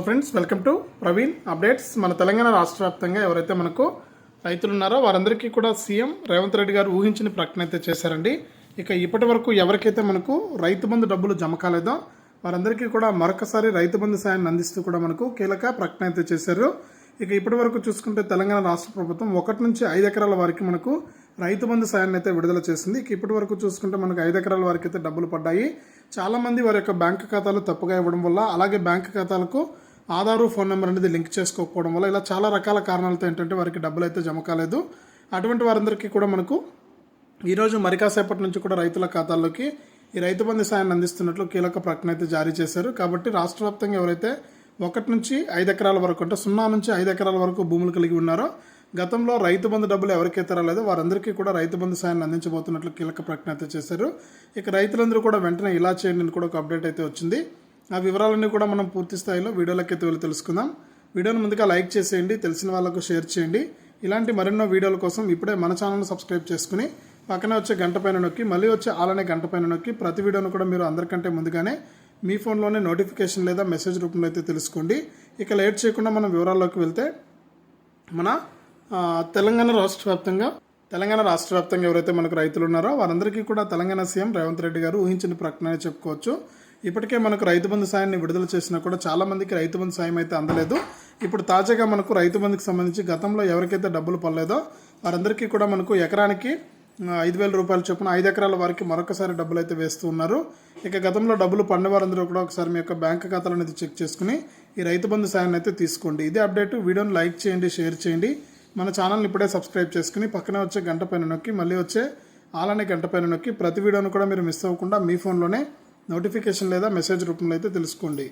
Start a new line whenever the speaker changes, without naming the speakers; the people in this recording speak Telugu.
Friends, welcome to Praveen updates. మన తెలంగాణ రాష్ట్ర వ్యాప్తంగా ఎవరైతే మనకు రైతులు ఉన్నారో వారందరికీ కూడా సీఎం రేవంత్ రెడ్డి గారు ఊహించిన ప్రకటన అయితే చేశారండి. ఇక ఇప్పటి వరకు ఎవరికైతే మనకు రైతు బంధు డబ్బులు జమ కాలేదో వారందరికీ కూడా మరొకసారి రైతు బంధు సాయాన్ని అందిస్తూ కూడా మనకు కీలక ప్రకటన అయితే చేశారు. ఇక ఇప్పటి వరకు చూసుకుంటే తెలంగాణ రాష్ట్ర ప్రభుత్వం 1 నుంచి 5 ఎకరాల వారికి మనకు రైతు బంధు సాయాన్ని అయితే విడుదల చేసింది. ఇక ఇప్పటి వరకు చూసుకుంటే మనకు 5 ఎకరాల వారికి అయితే డబ్బులు పడ్డాయి. చాలా మంది వారి యొక్క బ్యాంకు ఖాతాలు తప్పుగా ఇవ్వడం వల్ల, అలాగే బ్యాంకు ఖాతాలకు ఆధారు ఫోన్ నెంబర్ అనేది లింక్ చేసుకోకపోవడం వల్ల ఇలా చాలా రకాల కారణాలతో ఏంటంటే వారికి డబ్బులు అయితే జమ కాలేదు. అటువంటి వారందరికీ కూడా మనకు ఈరోజు మరి కాసేపటి నుంచి కూడా రైతుల ఖాతాల్లోకి ఈ రైతు బంధు సాయాన్ని అందిస్తున్నట్లు కీలక ప్రకటన అయితే జారీ చేశారు. కాబట్టి రాష్ట్ర వ్యాప్తంగా ఎవరైతే 1 నుంచి 5 ఎకరాల వరకు అంటే 0 నుంచి 5 ఎకరాల వరకు భూములు కలిగి ఉన్నారో గతంలో రైతు బంధు డబ్బులు ఎవరికైతే రాలేదో వారందరికీ కూడా రైతు బంధు సాయాన్ని అందించబోతున్నట్లు కీలక ప్రకటన అయితే చేశారు. ఇక రైతులందరూ కూడా వెంటనే ఇలా చేయండి అని కూడా ఒక అప్డేట్ అయితే వచ్చింది. ఆ వివరాలన్నీ కూడా మనం పూర్తి స్థాయిలో వీడియోలోకి అయితే వెళ్ళి తెలుసుకుందాం. వీడియోని ముందుగా లైక్ చేసేయండి, తెలిసిన వాళ్ళకు షేర్ చేయండి. ఇలాంటి మరెన్నో వీడియోల కోసం ఇప్పుడే మన ఛానల్ని సబ్స్క్రైబ్ చేసుకుని పక్కనే వచ్చే గంట పైన నొక్కి మళ్ళీ వచ్చే ఆలనే గంట పైన నొక్కి ప్రతి వీడియోను కూడా మీరు అందరికంటే ముందుగానే మీ ఫోన్లోనే నోటిఫికేషన్ లేదా మెసేజ్ రూపంలో అయితే తెలుసుకోండి. ఇక లేట్ చేయకుండా మనం వివరాల్లోకి వెళ్తే మన తెలంగాణ రాష్ట్ర వ్యాప్తంగా ఎవరైతే మనకు రైతులు ఉన్నారో వారందరికీ కూడా తెలంగాణ సీఎం రేవంత్ రెడ్డి గారు ఊహించిన ప్రకటన చెప్పుకోవచ్చు. ఇప్పటికే మనకు రైతు బంధు సాయాన్ని విడుదల చేసినా కూడా చాలా మందికి రైతు బంధు సాయం అయితే అందలేదు. ఇప్పుడు తాజాగా మనకు రైతు బంధుకి సంబంధించి గతంలో ఎవరికైతే డబ్బులు పడలేదో వారందరికీ కూడా మనకు ఎకరానికి 5,000 రూపాయల చొప్పున 5 ఎకరాల వారికి మరొకసారి డబ్బులు అయితే వేస్తూ ఉన్నారు. ఇక గతంలో డబ్బులు పడిన వారందరూ కూడా ఒకసారి మీ యొక్క బ్యాంక్ ఖాతాలు అనేది చెక్ చేసుకుని ఈ రైతు బంధు సాయాన్ని అయితే తీసుకోండి. ఇదే అప్డేట్. వీడియోని లైక్ చేయండి, షేర్ చేయండి. మన ఛానల్ని ఇప్పుడే సబ్స్క్రైబ్ చేసుకుని పక్కనే వచ్చే గంట పైన నొక్కి మళ్ళీ వచ్చే ఆలనే గంట పైన నొక్కి ప్రతి వీడియోను కూడా మీరు మిస్ అవ్వకుండా మీ ఫోన్లోనే నోటిఫికేషన్ లేదా మెసేజ్ రూపంలో అయితే తెలుసుకోండి.